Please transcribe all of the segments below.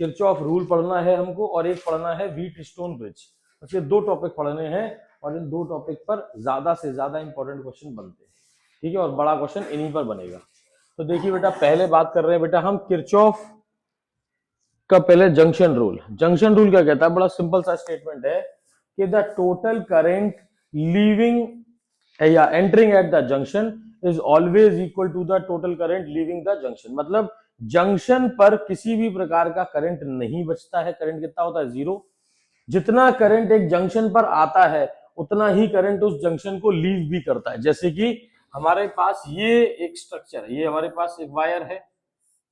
Kirchhoff rule पढ़ना है हमको और एक पढ़ना है व्हीटस्टोन ब्रिज। बस ये 2 टॉपिक पढ़ने हैं और इन 2 टॉपिक पर ज्यादा से ज्यादा इंपॉर्टेंट क्वेश्चन बनते हैं, ठीक है, और बड़ा क्वेश्चन इन्हीं पर बनेगा। तो देखिए बेटा, पहले बात कर रहे हैं बेटा हम किरचॉफ का पहले जंक्शन रूल। जंक्शन रूल क्या कहता है? बड़ा सिंपल सा स्टेटमेंट है कि द टोटल करंट लीविंग या entering at the junction is always equal to the total current leaving the junction. मतलब जंक्शन पर किसी भी प्रकार का करंट नहीं बचता है। करंट कितना होता है? 0। जितना करंट एक जंक्शन पर आता है उतना ही करंट उस जंक्शन को लीव भी करता है। जैसे कि हमारे पास ये एक स्ट्रक्चर है, ये हमारे पास एक वायर है,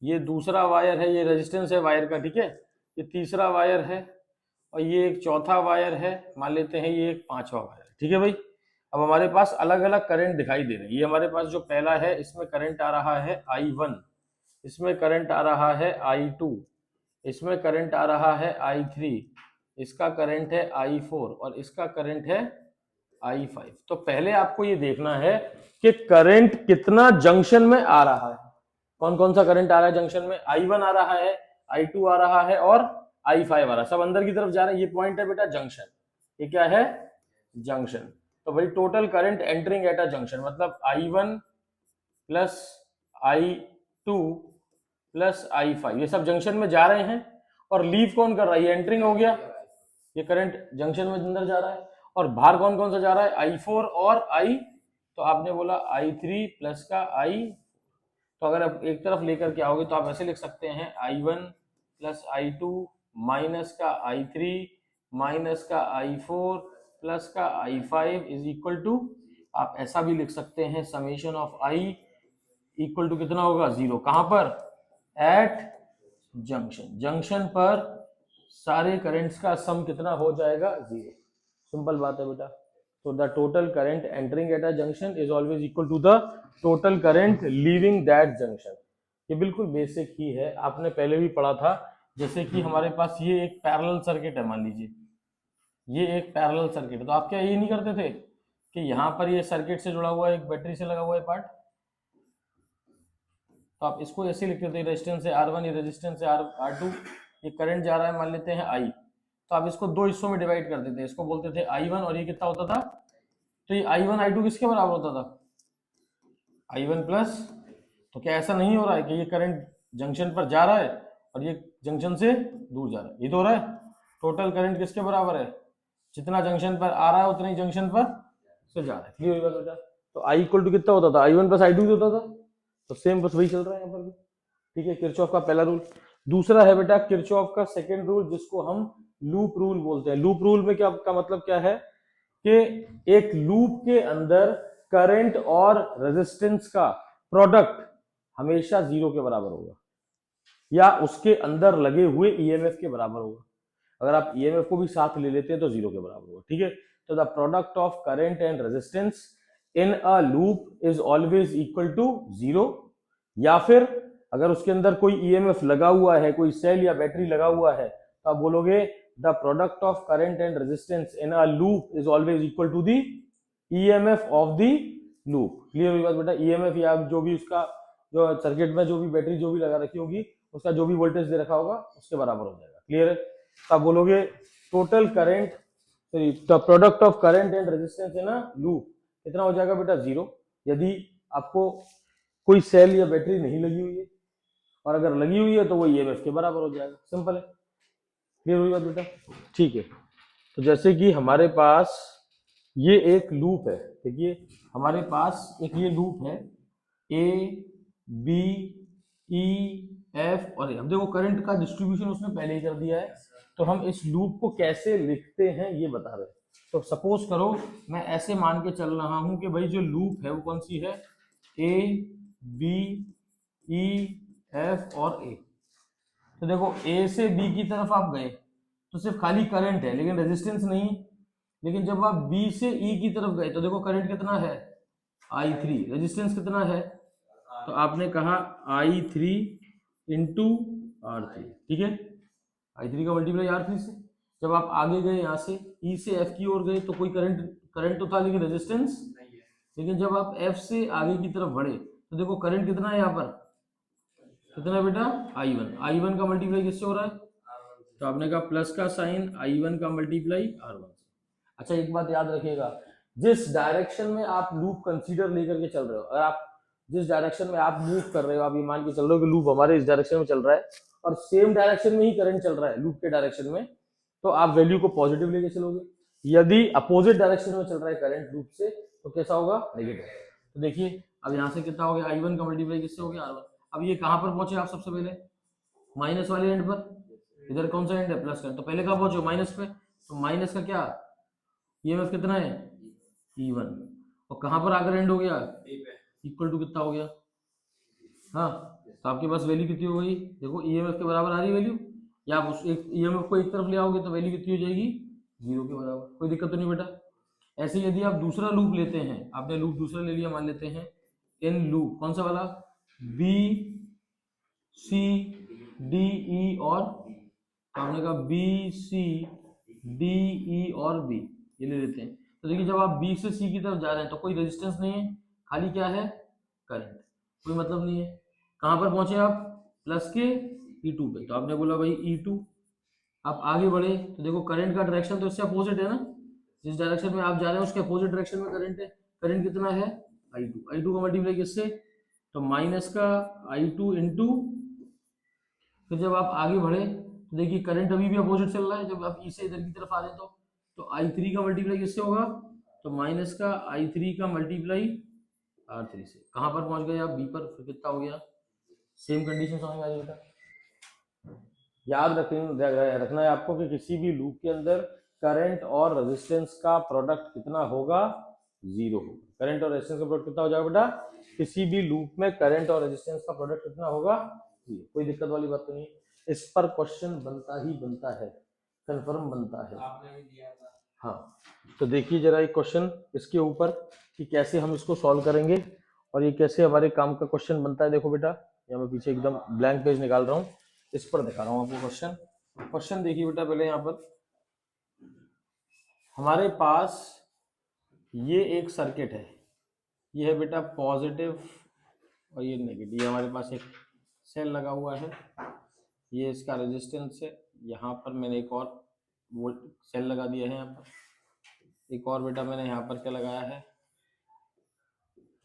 ये दूसरा वायर है, ये रेजिस्टेंस है वायर का, ठीक है, ये तीसरा वायर है और ये एक चौथा वायर है, मान लेते हैं ये एक 5वां वायर है, ठीक है भाई। अब हमारे पास अलग अलग करंट दिखाई दे रहे हैं। ये हमारे पास जो पहला है इसमें करंट आ रहा है I1, इसमें करंट आ रहा है I2, इसमें करंट आ रहा है I3, इसका करंट है I4 और इसका करंट है I5। तो पहले आपको ये देखना है कि करंट कितना जंक्शन में आ रहा है। कौन कौन सा करंट आ रहा है जंक्शन में? I1 आ रहा है, I2 आ रहा है और I5 आ रहा है। सब अंदर की तरफ जा रहे हैं। ये पॉइंट है बेटा जंक्शन। ये क्या है? जंक्शन। तो भाई total current entering at a junction मतलब I1 plus I2 plus I5, ये सब जंक्शन में जा रहे हैं और लीव कौन कर रहा है? ये एंटरिंग हो गया, ये करंट जंक्शन में अंदर जा रहा है। और बाहर कौन कौन सा जा रहा है? I4 और I, तो आपने बोला I3 प्लस का I। तो अगर आप एक तरफ लेकर के आओगे तो आप ऐसे लिख सकते हैं I1 प्लस I2 माइनस का I3 माइनस का I4 प्लस का I5 इज इक्वल टू, आप ऐसा भी लिख सकते हैं summation of I equal to कितना होगा? 0। कहां पर? Eight junction. जंक्शन पर सारे करंट्स का सम कितना हो जाएगा? 0। सिंपल बात है बेटा। तो the total current entering at a junction is always equal to the total current leaving that junction. ये बिल्कुल बेसिक ही है, आपने पहले भी पढ़ा था। जैसे कि हमारे पास ये एक पैरेलल सर्किट है, मान लीजिए ये एक पैरेलल सर्किट है, तो आप क्या ये नहीं करते थे कि यहाँ पर ये सर्किट से जुड़ा हुआ है, एक बैटरी से लगा हुआ है पार्ट, तो आप इसको ऐसे लिखते थे रेजिस्टेंस है R1, ये रेजिस्टेंस है R2, ये करंट जा रहा है मान लेते हैं I, तो आप इसको 2 हिस्सों में डिवाइड कर देते, इसको बोलते थे I1 और ये कितना होता था? तो ये I1 I2 किसके बराबर होता था? I1 plus. तो क्या ऐसा नहीं हो रहा है कि ये करंट जंक्शन पर जा रहा है और ये जंक्शन से दूर जा रहा है? ये तो हो रहा है। टोटल करंट किसके बराबर है? जितना जंक्शन पर आ रहा है उतना ही जंक्शन पर से जा रहा है। क्लियर होगा बेटा? तो I इक्वल टू कितना होता था? I1 प्लस I2 होता था। तो सेम बस वही चल रहा है यहाँ पर भी, ठीक है। किरचॉफ का पहला रूल। दूसरा है बेटा किरचॉफ का सेकंड रूल, जिसको हम लूप रूल बोलते हैं। लूप रूल में क्या का मतलब क्या है कि एक लूप के अंदर करंट और रेजिस्टेंस का प्रोडक्ट हमेशा 0 के बराबर होगा या उसके अंदर लगे हुए ईएमएफ के बराबर होगा। अगर आप ईएमएफ को भी साथ ले लेते हैं तो 0 के बराबर होगा, ठीक है। तो the product of current and resistance in a loop is always equal to 0। या फिर अगर उसके अंदर कोई ईएमएफ लगा हुआ है, कोई सेल या बैटरी लगा हुआ है, तो आप बोलोगे the product of current and resistance in a loop is always equal to the EMF of the loop. Clear हुई बात बेटा? ईएमएफ या जो भी उसका जो सर्किट में जो भी बैटरी जो भी लगा रखी होगी उसका जो भी वोल्टेज दे रखा होगा उसके बराबर हो जाएगा। क्लियर है? तो आप बोलोगे total current the product of current and resistance in a loop कितना हो जाएगा बेटा? 0। यदि आपको कोई सेल या बैटरी नहीं लगी हुई है, और अगर लगी हुई है तो वो ईएमएफ के बराबर हो जाएगा। सिंपल है। क्लियर हुई बात बेटा? ठीक है। तो जैसे कि हमारे पास ये एक लूप है, देखिए हमारे पास एक ये लूप है A B E F और हम देखो करंट का डिस्ट्रीब्यूशन उसने पहले ही कर दिया है, तो हम इस लूप को कैसे लिखते हैं ये बता रहे हैं। तो सपोज करो मैं ऐसे मान के चल रहा हूं कि भाई जो लूप है वो कौन सी है? A B E F और A। तो देखो A से B की तरफ आप गए तो सिर्फ खाली करंट है लेकिन रेजिस्टेंस नहीं। लेकिन जब आप B से E की तरफ गए तो देखो करंट कितना है? I3। रेजिस्टेंस कितना है? तो आपने कहा I3 इंटू R3, ठीक है। I3 का मल्टीप्लाई R3 से। जब आप आगे गए यहाँ से E से F की ओर गए तो कोई करंट तो था लेकिन रेजिस्टेंस नहीं है। लेकिन जब आप F से आगे की तरफ बढ़े तो देखो करंट कितना है यहाँ पर? कितना बेटा? I1। I1 का मल्टीप्लाई किससे हो रहा है? तो आपने कहा प्लस का साइन I1 का मल्टीप्लाई R1 से। अच्छा एक बात याद रखिएगा, जिस डायरेक्शन में आप लूप कंसीडर लेकर के चल रहे हो, अगर आप जिस डायरेक्शन में आप मूव कर रहे हो, आप ये मान के चल रहे हो कि लूप हमारे इस डायरेक्शन में चल रहा है और सेम डायरेक्शन में ही करंट चल रहा है लूप के डायरेक्शन में, तो आप वैल्यू को पॉजिटिव लेके चलोगे। यदि अपोजिट डायरेक्शन में चल रहा है करंट लूप से तो कैसा होगा, नेगेटिव। तो देखिए अब यहाँ से कितना हो गया, I1 का मल्टीप्लाई किससे हो गया, R1। अब ये कहाँ पर पहुंचे आप, सबसे पहले माइनस वाले एंड पर, इधर कौन सा एंड है, प्लस का, तो पहले कहाँ पहुंचे, माइनस पे। तो माइनस का क्या ईएमएफ कितना है, E1, और कहाँ पर आकर एंड हो गया, इक्वल टू कितना हो गया, हाँ, तो आपके पास वैल्यू कितनी हो गई, देखो ईएमएफ के बराबर आ रही वैल्यू, या आप उस एक ईएमएफ को एक तरफ ले आओगे तो वैल्यू कितनी हो जाएगी, 0 के बराबर। कोई दिक्कत तो नहीं बेटा। ऐसे यदि आप दूसरा लूप लेते हैं, आपने लूप दूसरा ले लिया, मान लेते हैं इन लूप, कौन सा वाला, बी सी डी ई और बी, तो आपने कहा बी सी डी ई और बी, ये ले लेते हैं। तो देखिए जब आप बी से सी की तरफ जा रहे हैं तो कोई रेजिस्टेंस नहीं है, खाली क्या है, करंट, कोई मतलब नहीं है। कहाँ पर पहुंचे आप, प्लस के E2 पे, तो आपने बोला भाई E2। आप आगे बढ़े तो देखो करंट का डायरेक्शन तो इससे अपोजिट है ना, जिस डायरेक्शन में आप जा रहे हैं उसके अपोजिट डायरेक्शन में करंट है। करंट कितना है, I2 का मल्टीप्लाई किससे, तो माइनस का I2 इंटू, फिर जब आप आगे बढ़े तो देखिए करंट अभी भी अपोजिट चल रहा है, जब आप इसे इधर की तरफ आ रहे हैं तो I3 का मल्टीप्लाई किससे होगा, तो माइनस का I3 का मल्टीप्लाई R3 से। कहाँ पर पहुंच गए आप, बी पर, फिर कितना हो गया, सेम कंडीशन समझ में आ जाएगा। याद रखना है आपको कि किसी भी लूप के अंदर करंट और रेजिस्टेंस का प्रोडक्ट कितना होगा, 0 होगा। करंट और रेजिस्टेंस का प्रोडक्ट कितना हो जाएगा बेटा, किसी भी लूप में करंट और रेजिस्टेंस का प्रोडक्ट कितना होगा, 0। कोई दिक्कत वाली बात तो नहीं, इस पर क्वेश्चन बनता ही बनता है, कंफर्म बनता है, आपने भी दिया था। हाँ, तो देखिए जरा एक क्वेश्चन इसके ऊपर कि कैसे हम इसको सॉल्व करेंगे और ये कैसे हमारे काम का क्वेश्चन बनता है। देखो बेटा, यहाँ मैं पीछे एकदम ब्लैंक पेज निकाल रहा हूँ, इस पर दिखा रहा हूँ आपको क्वेश्चन। क्वेश्चन देखिए बेटा, पहले यहाँ पर हमारे पास ये एक सर्किट है, ये है बेटा पॉजिटिव और ये नेगेटिव, हमारे पास एक सेल लगा हुआ है, ये इसका रेजिस्टेंस है। यहाँ पर मैंने एक और वोल्ट सेल लगा दिया है, यहाँ पर एक और बेटा मैंने यहाँ पर क्या लगाया है,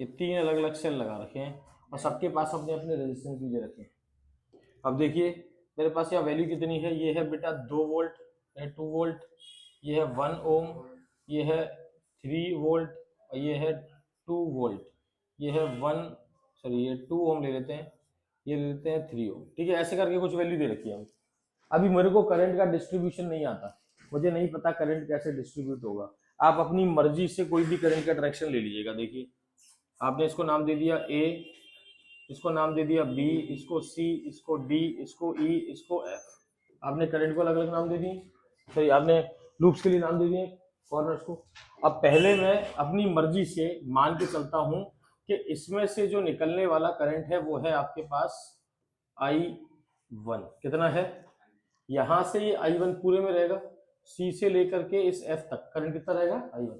ये 3 अलग अलग सेल लगा रखे हैं और सबके पास अपने अपने रेजिस्टेंस भी दे रखे हैं। अब देखिए मेरे पास यहाँ वैल्यू कितनी है, ये है बेटा 2 वोल्ट, 2 वोल्ट, ये है 1 ओम, ये है 3 वोल्ट और ये है 2 वोल्ट, ये है 2 ओम ले लेते हैं, ये ले लेते हैं 3 ओम, ठीक है। ऐसे करके कुछ वैल्यू दे रखी है। अभी मेरे को करंट का डिस्ट्रीब्यूशन नहीं आता, मुझे नहीं पता करंट कैसे डिस्ट्रीब्यूट होगा। आप अपनी मर्जी से कोई भी करंट का डायरेक्शन ले लीजिएगा। देखिए आपने इसको नाम दे दिया A, इसको नाम दे दिया B, इसको C, इसको D, इसको E, इसको F। आपने करंट को अलग अलग नाम दे दिए, सही, आपने लूप्स के लिए नाम दे दिए, कॉर्नर्स को। अब पहले मैं अपनी मर्जी से मान के चलता हूं कि इसमें से जो निकलने वाला करंट है वो है आपके पास I1, कितना है, यहां से ये I1 पूरे में रहेगा, C से लेकर के इस F तक करंट कितना रहेगा, I1।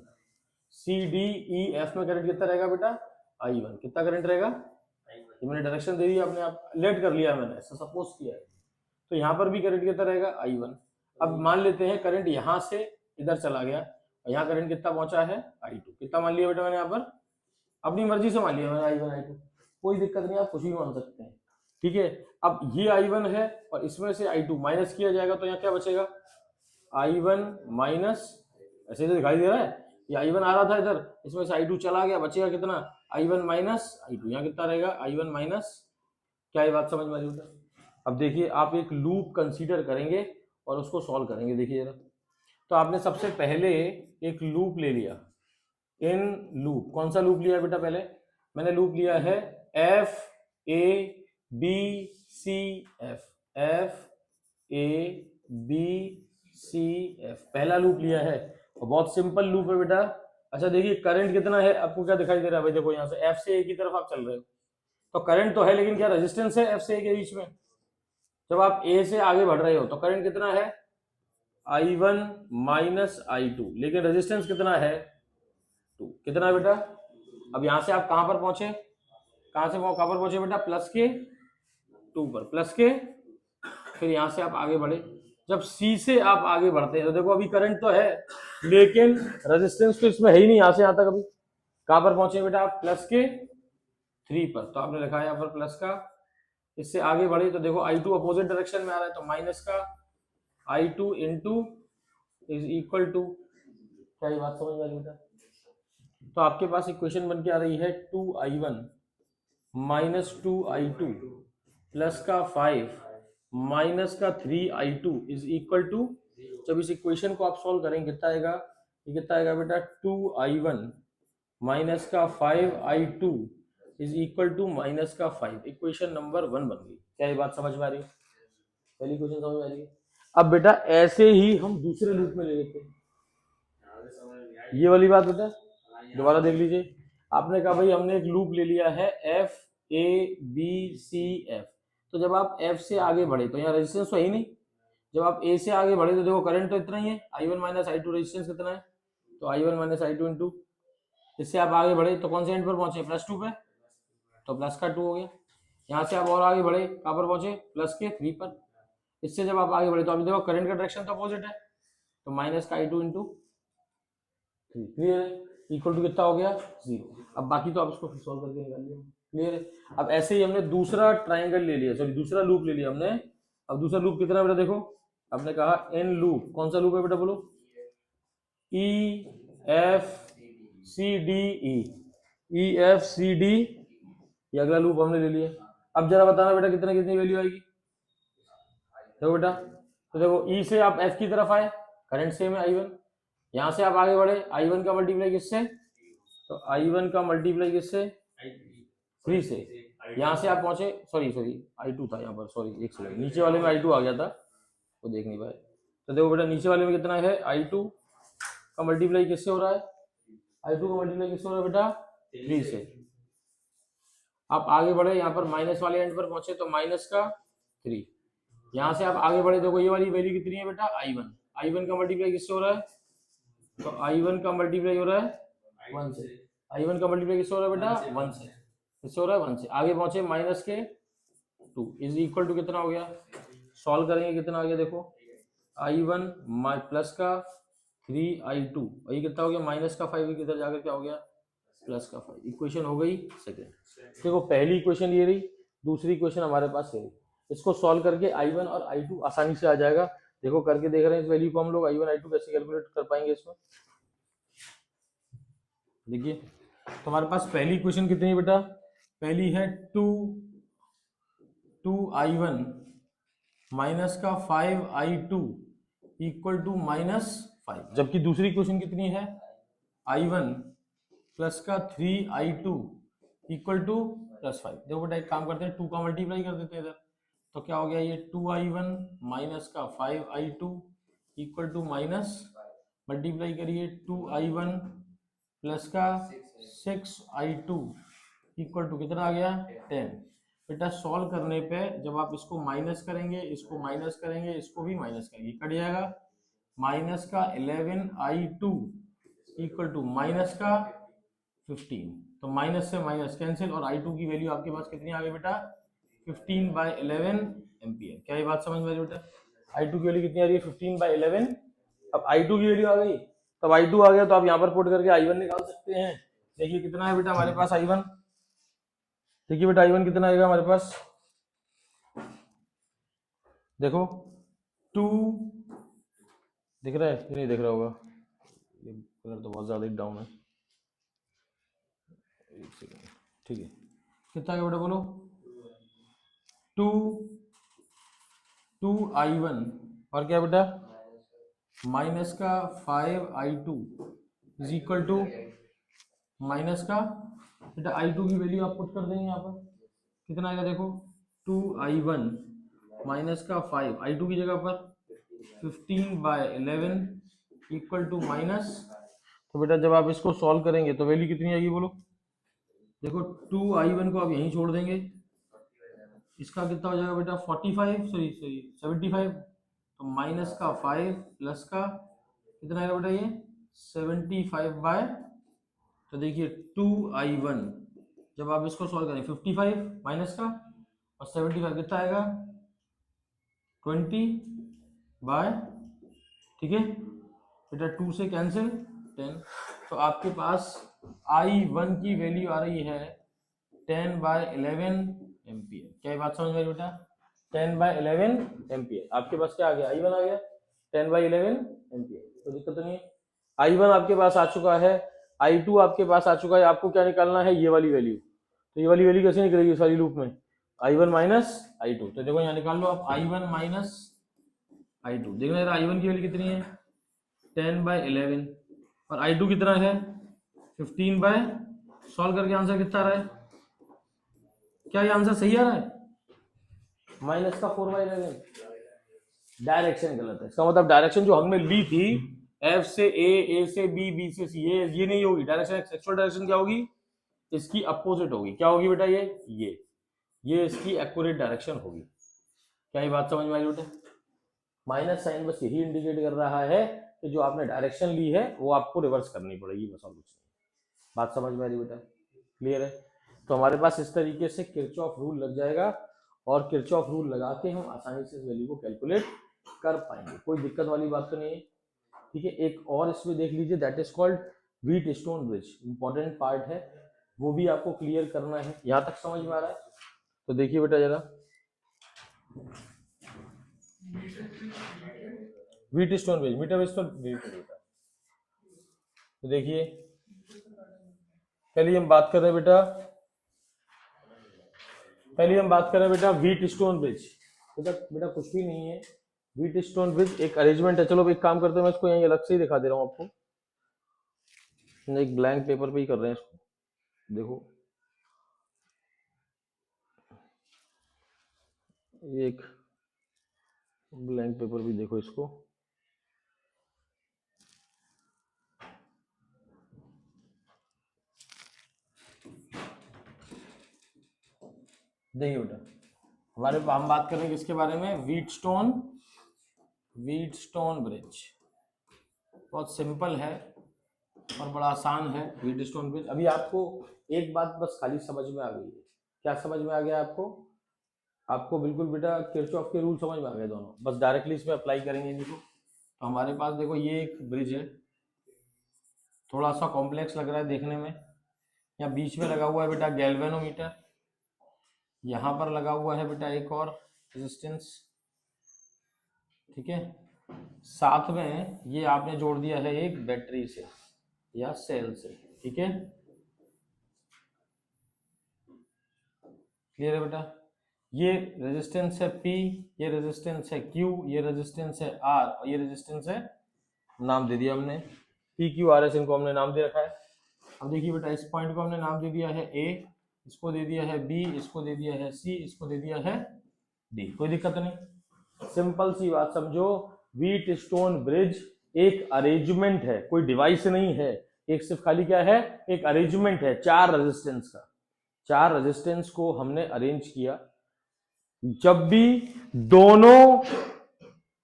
C D E F में करंट कितना रहेगा बेटा, I1, कितना करंट रहेगा, ये मैंने डायरेक्शन दे दी, अपने आप लेट कर लिया मैंने, ऐसा सपोज किया है, तो यहाँ पर भी करंट कितना रहेगा, I1। अब मान लेते हैं करंट यहाँ से इधर चला गया और यहाँ करंट कितना पहुंचा है, I2, कितना मान लिया बेटा मैंने, यहाँ पर अपनी मर्जी से मान लिया मैंने I1 I2, कोई दिक्कत नहीं, आप कुछ भी मान सकते हैं, ठीक है। अब ये I1 है और इसमें से I2 माइनस किया जाएगा तो यहाँ क्या बचेगा, I1 माइनस, ऐसे तो दिखाई दे रहा है, ये I1 आ रहा था इधर, इसमें से I2 चला गया, बचेगा कितना, I1 माइनस I2, यहाँ कितना रहेगा, I1 माइनस, क्या ये बात समझ में आ रही है। अब देखिए आप एक लूप कंसीडर करेंगे और उसको सॉल्व करेंगे। देखिए जरा, तो आपने सबसे पहले एक लूप ले लिया, इन लूप, कौन सा लूप लिया बेटा, पहले मैंने लूप लिया है F A B C F, F A B C F, पहला लूप लिया है और बहुत सिंपल लूप है बेटा। अच्छा देखिए करंट कितना है, आपको क्या दिखाई दे रहा है भाई, देखो यहाँ से F से A की तरफ आप चल रहे हो तो करंट तो है, लेकिन क्या रेजिस्टेंस है F से A के बीच में, जब आप A से आगे बढ़ रहे हो तो करंट कितना है, I1 माइनस I2, लेकिन रेजिस्टेंस कितना है, 2, कितना है बेटा। अब यहां से आप कहां पर पहुंचे, कहां पर पहुंचे बेटा, प्लस के 2 पर, प्लस के, फिर यहां से आप आगे बढ़े जब सी से आप आगे बढ़ते हैं तो देखो अभी करंट तो है लेकिन रेजिस्टेंस तो इसमें है ही नहीं, यहां से यहां तक अभी कहां पर पहुंचे बेटा आप, प्लस के 3 पर, तो आपने लिखा है यहाँ पर प्लस का। इससे आगे बढ़े तो देखो I2 अपोजिट डायरेक्शन में आ रहा है, तो माइनस का I2 into is equal to, क्या ये बात समझ में आ रही बेटा? तो आपके पास इक्वेशन बन के आ रही है 2I1 माइनस 2I2 प्लस का 5 माइनस का 3I2 इज इक्वल टू, जब इस इक्वेशन को आप सॉल्व करेंगे कितना आएगा, ये कितना आएगा बेटा 2I1 माइनस का 5I2 is equal to minus का 5। इक्वेशन नंबर 1 बन गई। क्या ये बात समझ में आ रही है? पहली इक्वेशन समझ में आ रही है। अब बेटा ऐसे ही हम दूसरे लूप में ले लेते हैं, ये वाली बात बेटा दोबारा देख लीजिए। आपने कहा भाई हमने एक लूप ले लिया है F A B C F, तो जब आप एफ से आगे बढ़े तो यहाँ रेजिस्टेंस तो है ही नहीं, जब आप ए से आगे बढ़े तो देखो करंट तो इतना ही है, I1 माइनस I2, रेजिस्टेंस कितना है, तो I1 माइनस I2 इंटू, इससे आप आगे बढ़े तो कौन से एंड पर पहुंचे, प्लस 2 पे, तो प्लस का 2 हो गया। यहाँ से आप और आगे बढ़े कहाँ पर पहुंचे, प्लस के 3 पर, इससे जब आप आगे बढ़े तो अभी देखो करंट का डायरेक्शन तो अपोजिट है, तो माइनस का I2 इंटू 3, क्लियर है, इक्वल टू कितना हो गया 0। अब बाकी तो आप इसको सॉल्व करके निकाल लिया, क्लियर है। अब ऐसे ही हमने दूसरा ट्राइंगल ले लिया, सॉरी दूसरा लूप ले लिया हमने। अब दूसरा लूप कितना बेटा, देखो आपने कहा एन लूप, कौन सा लूप है बेटा बोलो, E F C D E F C D, ये अगला लूप हमने ले लिया। अब जरा बताना बेटा कितना कितनी वैल्यू आएगी, देखो बेटा, तो देखो ई से आप एफ की तरफ आए, करंट सेम है I1, यहां से आप आगे बढ़े I1 का मल्टीप्लाई किससे, तो I1 का मल्टीप्लाई किससे, 3 से, यहां से आप पहुंचे, सॉरी I2 था यहाँ पर, सॉरी एक सेकंड, नीचे वाले में I2 आ गया था, वो देख नहीं पाए। तो देखो बेटा नीचे वाले में कितना है, I2 का मल्टीप्लाई किससे हो रहा है, I2 का मल्टीप्लाई किससे हो रहा है बेटा, 3 से। आप आगे बढ़े यहाँ पर माइनस वाले एंड पर पहुंचे तो माइनस का 3, यहाँ से आप आगे बढ़े देखो ये वाली वैल्यू कितनी है बेटा, I1 का मल्टीप्लाई किससे हो रहा है, तो I1 का मल्टीप्लाई हो रहा है 1 से, I1 का मल्टीप्लाई किससे हो रहा है बेटा 1 से, किससे हो रहा है 1 से, आगे पहुंचे माइनस के 2 इज इक्वल टू कितना हो गया, सॉल्व करेंगे कितना आ गया देखो, I1 प्लस का 3I2, और ये कितना हो गया माइनस का 5, किधर जाकर क्या हो गया प्लस का 5। इक्वेशन हो गई सेकेंड। देखो पहली इक्वेशन ये रही, दूसरी इक्वेशन हमारे पास है, इसको सॉल्व करके I1 और I2 आसानी से आ जाएगा। देखो करके देख रहे हैं इस वैल्यू को हम लोग I1 I2 कैसे कैलकुलेट कर पाएंगे इसमें, देखिए तो हमारे पास पहली इक्वेशन कितनी है बेटा, पहली है 2I1 माइनस का 5I2 इक्वल टू -5, जबकि दूसरी इक्वेशन कितनी है I1 प्लस का 3I2 इक्वल टू +5। देखो बेटा एक काम करते हैं 2 का मल्टीप्लाई कर देते हैं इधर, तो क्या हो गया ये 2I1 माइनस का 5I2 equal to minus, multiply करिए 2I1 प्लस का 6I2 इक्वल टू कितना आ गया 10। बेटा सॉल्व करने पे जब आप इसको माइनस करेंगे, इसको माइनस करेंगे, इसको भी माइनस करेंगे, कट जाएगा, माइनस का 11I2 इक्वल टू माइनस का 15, तो माइनस से माइनस कैंसिल, और I2 की वैल्यू आपके पास कितनी आ गई बेटा 15/11 एम्पियर। क्या ये बात समझ में आ रही बेटा, I2 की वैल्यू कितनी आ रही है 15/11। अब I2 की वैल्यू आ गई, तब I2 आ गया तो आप यहाँ पर पुट करके I1 निकाल सकते हैं। देखिए कितना है बेटा हमारे पास I1, देखिए बेटा I1 कितना आएगा हमारे पास, देखो 2, दिख रहा है कि नहीं दिख रहा होगा, ये कलर तो बहुत ज्यादा डाउन है, एक सेकंड, ठीक है कितना आएगा बेटा बोलो, 2I1 और क्या बेटा माइनस का 5I2 is equal to minus का, बेटा I2 की वैल्यू आप पुट कर देंगे यहाँ पर, कितना आएगा देखो 2I1 माइनस का 5, I2 की जगह पर 15/11 इक्वल टू माइनस, तो बेटा जब आप इसको सॉल्व करेंगे तो वैल्यू कितनी आएगी बोलो, देखो 2I1 को आप यहीं छोड़ देंगे, इसका कितना हो जाएगा बेटा 75, तो माइनस का 5 प्लस का कितना आएगा बेटा ये 75 तो देखिए 2I1 जब आप इसको सॉल्व करें 55 माइनस का और 75 कितना आएगा 21, बाय, ठीक है बेटा 2 से कैंसिल 10, तो आपके पास I1 की वैल्यू आ रही है 10/11 एम्पियर। क्या ये बात समझ में आई बेटा? 10/11 एम्पियर आपके पास क्या आ गया? I1 आ गया 10/11 एम्पियर, तो दिक्कत तो नहीं है। I1 आपके पास आ चुका है, I2 आपके पास आ चुका है, आपको क्या निकालना है? ये वाली वैल्यू। तो ये वाली वैल्यू कैसे निकलेगी इस वाली लूप में? I1 माइनस I2, तो देखो यहाँ निकाल लो आप I1 माइनस I2। देखना यार I1 की वैल्यू कितनी है? 10/11 और I2 कितना है? 15 सॉल्व करके आंसर कितना आ रहा है? क्या ये आंसर सही आ रहा है? माइनस का 4/11। डायरेक्शन गलत है, इसका मतलब डायरेक्शन जो हमने ली थी F से A से B, B से C, ये नहीं होगी डायरेक्शन। एक्चुअल डायरेक्शन क्या होगी? इसकी अपोजिट होगी। क्या होगी बेटा? ये इसकी एक्यूरेट डायरेक्शन होगी। क्या ये बात समझ में आई बेटा? माइनस साइन बस यही इंडिकेट कर रहा है कि जो आपने डायरेक्शन ली है वो आपको रिवर्स करनी पड़ेगी, बस और कुछ नहीं। बात समझ में आ रही बेटा? क्लियर है? तो हमारे पास इस तरीके से किरचॉफ रूल लग जाएगा और किरचॉफ रूल लगा के हम आसानी से इस वैल्यू को कैलकुलेट कर पाएंगे, कोई दिक्कत वाली बात तो नहीं है। ठीक है, एक और इसमें देख लीजिए, that is called Wheatstone bridge. Important part है, वो भी आपको क्लियर करना है। यहां तक समझ में आ रहा है? तो देखिए बेटा जरा, व्हीटस्टोन ब्रिज, मीटर ब्रिज तो बेटा, तो देखिए पहले हम बात कर रहे हैं बेटा व्हीटस्टोन ब्रिज। बेटा कुछ भी नहीं है, व्हीटस्टोन ब्रिज एक अरेंजमेंट है। चलो एक काम करते हैं, मैं इसको यहीं अलग से ही दिखा दे रहा हूँ आपको, एक ब्लैंक पेपर पे ही कर रहे हैं इसको। देखो एक ब्लैंक पेपर भी देखो इसको, देखिए बेटा हम बात करेंगे इसके बारे में, व्हीटस्टोन ब्रिज। बहुत सिंपल है और बड़ा आसान है व्हीटस्टोन ब्रिज। अभी आपको एक बात बस खाली समझ में आ गई है। क्या समझ में आ गया आपको बिल्कुल बेटा किरचॉफ के रूल समझ में आ गए दोनों, बस डायरेक्टली इसमें अप्लाई करेंगे इनको। तो हमारे पास देखो ये एक ब्रिज है, थोड़ा सा कॉम्प्लेक्स लग रहा है देखने में। यहाँ बीच में लगा हुआ है बेटा गैल्वेनोमीटर, यहाँ पर लगा हुआ है बेटा एक और रेजिस्टेंस, ठीक है। साथ में ये आपने जोड़ दिया है एक बैटरी से या सेल से, ठीक है। क्लियर है बेटा? ये रेजिस्टेंस है P, ये रेजिस्टेंस है Q, ये रेजिस्टेंस है R और ये रेजिस्टेंस है, नाम दे दिया हमने PQRS, इनको हमने नाम दे रखा है। अब देखिए बेटा इस पॉइंट को हमने नाम दे दिया है A, इसको दे दिया है B, इसको दे दिया है C, इसको दे दिया है D। कोई दिक्कत नहीं, सिंपल सी बात समझो। व्हीटस्टोन ब्रिज एक अरेंजमेंट है, कोई डिवाइस नहीं है, एक सिर्फ खाली क्या है, एक अरेंजमेंट है चार रेजिस्टेंस का। चार रेजिस्टेंस को हमने अरेंज किया, जब भी दोनों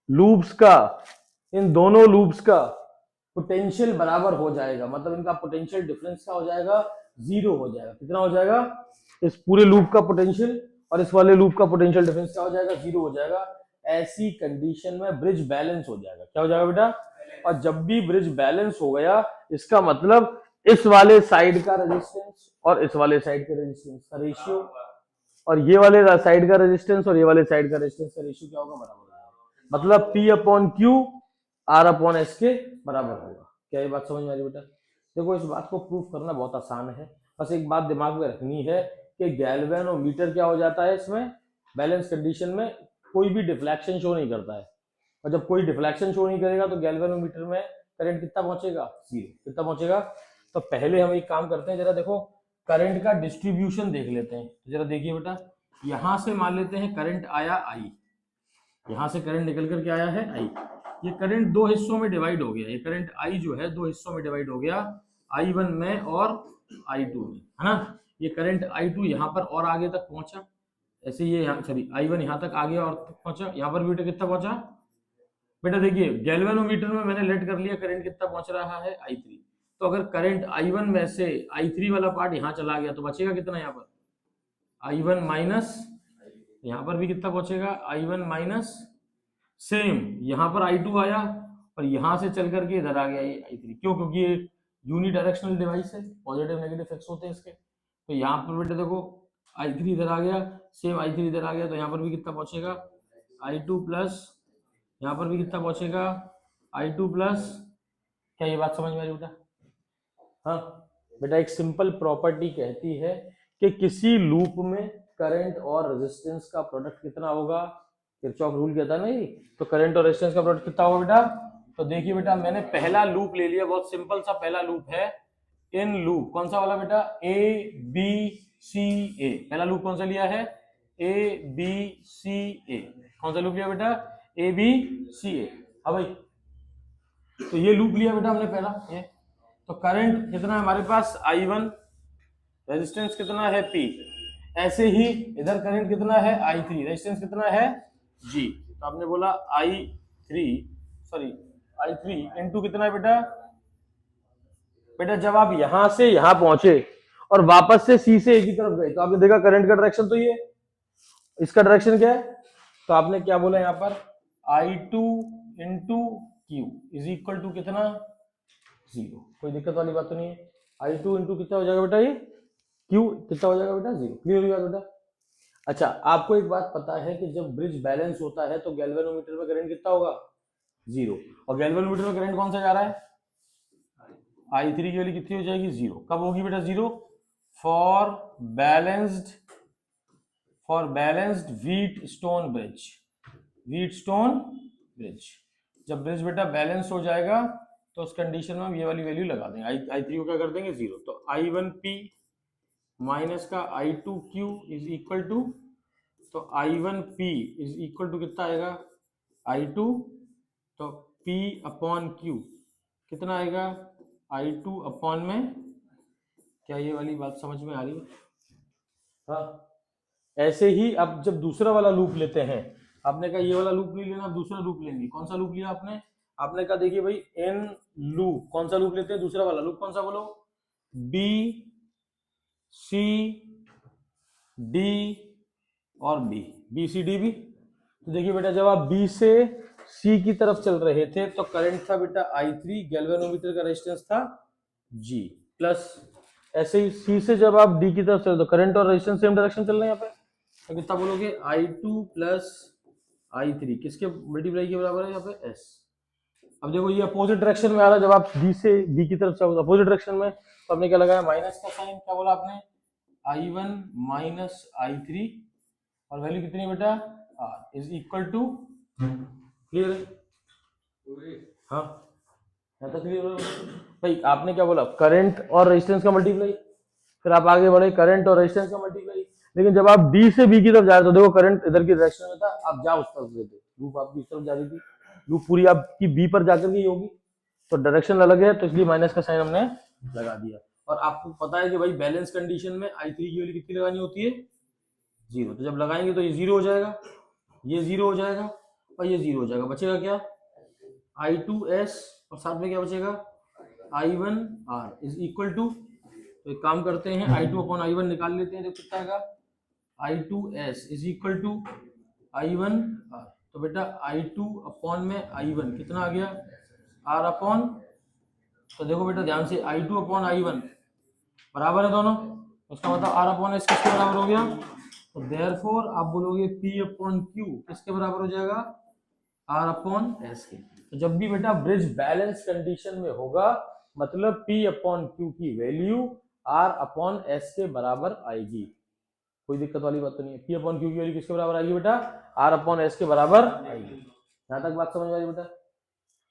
लूप्स का, इन दोनों लूप्स का पोटेंशियल बराबर हो जाएगा, मतलब इनका पोटेंशियल डिफरेंस क्या हो जाएगा, जीरो हो जाएगा। कितना हो जाएगा? इस पूरे लूप का पोटेंशियल और इस वाले लूप का पोटेंशियल डिफरेंस क्या हो जाएगा, जीरो हो जाएगा। ऐसी कंडीशन में ब्रिज बैलेंस हो जाएगा। क्या हो जाएगा बेटा? और जब भी ब्रिज बैलेंस हो गया, इसका मतलब इस वाले साइड का रेजिस्टेंस और इस वाले साइड के रेजिस्टेंस का रेशियो, और ये वाले साइड का रेजिस्टेंस और ये वाले साइड का रेजिस्टेंस का रेशियो क्या होगा, बराबर होगा। मतलब P/Q R/S के बराबर होगा। क्या ये बात समझ में आ रही बेटा? देखो इस बात को प्रूफ करना बहुत आसान है, बस एक बात दिमाग में रखनी है कि गैल्वेनोमीटर क्या हो जाता है, इसमें बैलेंस कंडीशन में कोई भी डिफ्लेक्शन शो नहीं करता है, और जब कोई डिफ्लेक्शन शो नहीं करेगा तो गैल्वेनोमीटर में करंट कितना पहुंचेगा, जीरो। कितना पहुंचेगा? तो पहले हम एक काम करते हैं, जरा देखो करंट का डिस्ट्रीब्यूशन देख लेते हैं। जरा देखिए बेटा, यहां से मान लेते हैं करंट आया I, यहां से करंट निकल करके आया है I, ये करंट दो हिस्सों में डिवाइड हो गया। ये करंट I जो है दो हिस्सों में डिवाइड हो गया, I1 में और I2 में, है ना। ये करंट I2 यहाँ पर और आगे तक पहुंचा, ऐसे ये यहाँ सॉरी I1 यहाँ तक आगे और तक पहुंचा। यहाँ पर बेटा कितना पहुंचा बेटा? देखिए गैल्वेनोमीटर में मैंने लेट कर लिया करंट कितना पहुंच रहा है, I3। तो अगर करंट I1 में से I3 वाला पार्ट यहाँ चला गया तो बचेगा कितना, यहाँ पर I1 माइनस, यहाँ पर भी कितना पहुंचेगा, I1 माइनस सेम यहाँ पर I2 आया और यहाँ से चल करके इधर आ गया ये I3। क्यों? क्योंकि ये यूनी डायरेक्शनल डिवाइस है, पॉजिटिव नेगेटिव फिक्स होते हैं इसके। तो यहाँ पर बेटे देखो I3 इधर आ गया, सेम I3 इधर आ गया, तो यहाँ पर भी कितना पहुंचेगा I2 प्लस, यहाँ पर भी कितना पहुंचेगा I2 प्लस। क्या ये बात समझ में आ रही बेटा? हाँ बेटा, एक सिंपल प्रॉपर्टी कहती है कि किसी लूप में करंट और रेजिस्टेंस का प्रोडक्ट कितना होगा, किरचॉफ रूल कहता है ना ये। तो करंट और रेजिस्टेंस का प्रोडक्ट कितना होगा बेटा? तो देखिए बेटा, मैंने पहला लूप ले लिया, बहुत सिंपल सा पहला लूप है इन लूप। कौन सा वाला बेटा? ए बी सी ए। पहला लूप कौन सा लिया है? ए बी सी ए। कौन सा लूप लिया बेटा? ए बी सी ए। हाँ भाई, तो ये लूप लिया बेटा हमने पहला ये। तो करंट कितना है हमारे पास? I1, रेजिस्टेंस कितना है P। ऐसे ही इधर करंट कितना है? I3, रेजिस्टेंस कितना है G। तो आपने बोला I3 इंटू कितना है बेटा? बेटा जब आप यहां से यहां पहुंचे और वापस से C से A की तरफ गए तो आपने देखा करंट का डायरेक्शन तो ये, इसका डायरेक्शन क्या है? तो आपने क्या बोला यहाँ पर? I2 into Q is equal to कितना? 0। कोई दिक्कत वाली बात तो नहीं है। I2 इंटू कितना हो जाएगा बेटा? ये Q कितना हो जाएगा बेटा? 0। क्लियर हुआ बेटा? अच्छा, आपको एक बात पता है कि जब ब्रिज बैलेंस होता है तो गैल्वेनोमीटर में करंट कितना होगा? 0। और गैल्वेनोमीटर में करंट कौन सा जा रहा है? I3 की वैल्यू कितनी हो जाएगी? 0। कब होगी बेटा 0? For balanced wheat stone bridge. जब ब्रिज बेटा बैलेंस हो जाएगा तो उस कंडीशन में हम ये वाली वैल्यू लगा देंगे। I3 को क्या कर देंगे? 0। तो I1P माइनस का I2Q इज इक्वल टू, तो I1P इज इक्वल टू कितना आएगा? I2, तो P अपॉन Q कितना आएगा? I2 अपॉन में। क्या ये वाली बात समझ में आ रही है? हाँ, ऐसे ही अब जब दूसरा वाला लूप लेते हैं, आपने कहा ये वाला लूप नहीं लेना, दूसरा लूप लेंगे। कौन सा लूप लिया आपने? आपने कहा देखिए भाई एन लूप, कौन सा लूप लेते हैं? दूसरा वाला लूप कौन सा बोलो? बी सी डी और बी सी डी भी। तो देखिए बेटा, जब आप बी से सी की तरफ चल रहे थे तो करंट था बेटा I3, गैल्वेनोमीटर का रेजिस्टेंस था G प्लस। ऐसे ही सी से जब आप डी की तरफ चल तो करंट और रेजिस्टेंस सेम डायरेक्शन चल रहे हैं यहाँ पे। तो कितना बोलोगे? I2 प्लस I3 किसके मल्टीप्लाई के बराबर है यहाँ पे? S। अब देखो ये अपोजिट डायरेक्शन में आ रहा है, जब आप डी से बी की तरफ चलो अपोजिट डायरेक्शन में, तो आपने क्या लगाया? माइनस का साइन। क्या बोला आपने? I1 माइनस I3 और वैल्यू कितनी बेटा? R is equal to. Clear है? हाँ, यहाँ तक क्लियर हो भाई? आपने क्या बोला? करंट और रेजिस्टेंस का मल्टीप्लाई, फिर आप आगे बढ़े करंट और रेजिस्टेंस का मल्टीप्लाई। लेकिन जब आप डी से बी की तरफ जा रहे तो देखो करंट इधर की डायरेक्शन में था, आप जा उस तरफ गए थे, लूप आपकी उस तरफ जा रही थी, लूप पूरी आपकी बी पर जाकर के होगी, तो डायरेक्शन अलग है, तो इसलिए माइनस का साइन हमने लगा दिया। और आपको पता है कि भाई बैलेंस कंडीशन में I3 की वैल्यू कितनी लगानी होती है? 0। तो जब लगाएंगे तो ये 0 हो जाएगा, ये 0 हो जाएगा और ये 0 हो जाएगा। बचेगा क्या? I2S और साथ में क्या बचेगा? I1R इज इक्वल टू, तो एक काम करते हैं I2 अपॉन I1 निकाल लेते हैं, तो कितना आएगा? I2S is equal to I1R। तो बेटा I2 अपॉन में I1 कितना आ गया? R upon. तो देखो बेटा ध्यान से, I2 अपॉन I1 बराबर है दोनों, उसका मतलब R अपॉन S किसके बराबर हो गया? तो देयरफॉर आप बोलोगे P अपॉन Q किसके बराबर हो जाएगा? R अपॉन S के। तो जब भी बेटा ब्रिज बैलेंस कंडीशन में होगा मतलब P अपॉन Q की वैल्यू R अपॉन S के बराबर आएगी। कोई दिक्कत वाली बात तो नहीं है। P अपॉन Q की वैल्यू किसके बराबर आएगी बेटा? R अपॉन S के बराबर आएगी। यहाँ तक बात समझ में आई बेटा?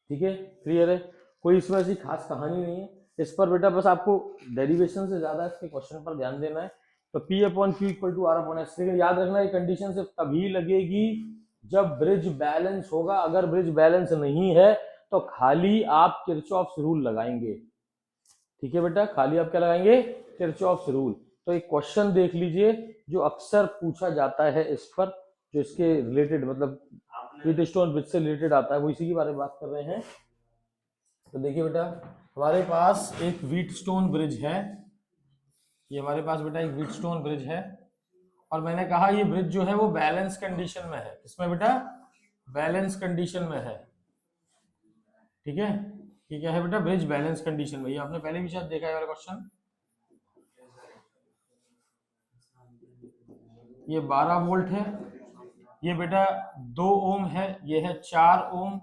ठीक है, क्लियर है? कोई इसमें ऐसी खास कहानी नहीं है इस पर बेटा, बस आपको डेरिवेशन से ज्यादा इसके क्वेश्चन पर ध्यान देना है। तो P upon Q equal to R upon S। लेकिन याद रखना ये कंडीशन सिर्फ तभी लगेगी जब ब्रिज बैलेंस होगा। अगर ब्रिज बैलेंस नहीं है तो खाली आप किरचॉफ्स रूल लगाएंगे। ठीक है बेटा, खाली आप क्या लगाएंगे? Kirchhoff's rule. तो एक क्वेश्चन देख लीजिए जो अक्सर पूछा जाता है इस पर, जो इसके रिलेटेड मतलब व्हीट स्टोन ब्रिज से रिलेटेड आता है, वो इसी के बारे में बात कर रहे हैं। तो देखिए बेटा, हमारे पास एक व्हीट स्टोन ब्रिज है, ये हमारे पास बेटा एक व्हीट स्टोन ब्रिज है, और मैंने कहा ये ब्रिज जो है वो बैलेंस कंडीशन में है। इसमें बेटा बैलेंस कंडीशन में है, ठीक है। ये क्या है बेटा, ब्रिज बैलेंस कंडीशन में। ये आपने पहले भी शायद देखा है वाला क्वेश्चन। ये 12 वोल्ट है, ये बेटा 2 ओम है, ये है 4 ओम,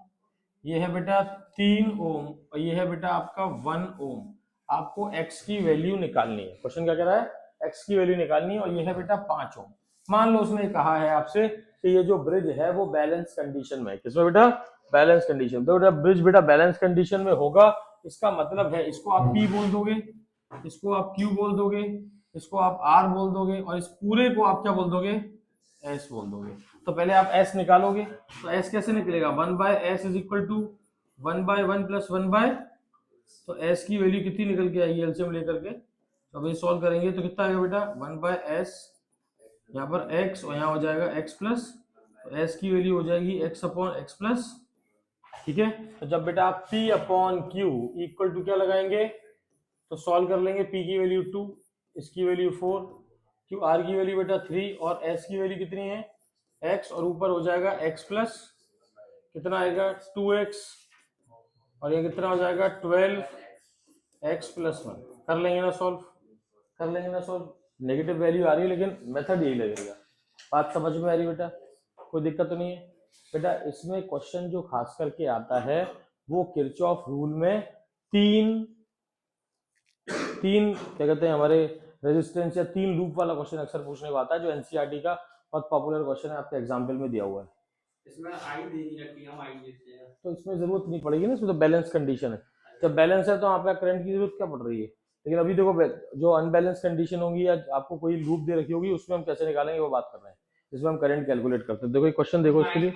ये है बेटा 3 ओम, और ये है बेटा आपका 1 ओम। आपको x की वैल्यू निकालनी है। क्वेश्चन क्या कह रहा है, x की वैल्यू निकालनी है, और ये है बेटा 5 ओम। मान लो उसने कहा है आपसे कि ये जो ब्रिज है वो बैलेंस कंडीशन में है। किसमें बेटा, बैलेंस कंडीशन। तो बेटा ब्रिज बेटा बैलेंस कंडीशन में होगा, इसका मतलब है इसको आप P बोल दोगे, इसको आप Q बोल दोगे, इसको आप R बोल दोगे, और इस पूरे को आप क्या बोल दोगे, S बोल दोगे। तो पहले आप S निकालोगे, तो S कैसे निकलेगा, 1/s is equal to 1/1 plus 1/, तो S की वैल्यू कितनी निकल के आएगी एलसीएम लेकर के। तो अभी सॉल्व करेंगे तो कितना आएगा बेटा, 1/s, यहाँ पर x और यहाँ हो जाएगा x प्लस, तो s की वैल्यू हो जाएगी x अपॉन एक्स प्लस, ठीक है। तो जब बेटा आप p upon Q equal to क्या लगाएंगे, तो सॉल्व कर लेंगे। p की वैल्यू 2, इसकी वैल्यू 4, क्यू आर की वैल्यू बेटा 3, और s की वैल्यू कितनी है x, और ऊपर हो जाएगा x प्लस कितना आएगा 2x, और ये कितना हो जाएगा 12x प्लस 1। कर लेंगे ना सॉल्व, कर लेंगे ना सॉल्व। नेगेटिव वैल्यू आ रही है लेकिन मेथड यही लगेगा। बात समझ में आ रही है बेटा, कोई दिक्कत तो नहीं है बेटा। इसमें क्वेश्चन जो खास करके आता है वो किरचॉफ रूल में तीन क्या कहते हैं हमारे रेजिस्टेंस या 3 लूप वाला क्वेश्चन अक्सर पूछने को आता है, जो एनसीईआरटी का बहुत पॉपुलर क्वेश्चन है, आपके एग्जाम्पल में दिया हुआ है। इसमें आई दे नहीं रखी, हम आई देते हैं तो इसमें जरूरत नहीं पड़ेगी ना, इसमें तो बैलेंस कंडीशन है। जब बैलेंस है तो आपका करंट की जरूरत क्या पड़ रही है। लेकिन अभी देखो जो अनबैलेंस कंडीशन होगी या आपको कोई लूप दे रखी होगी, उसमें हम कैसे निकालेंगे वो बात कर रहे हैं, जिसमें हम करंट कैलकुलेट करते हैं। देखो एक क्वेश्चन देखो, इसके लिए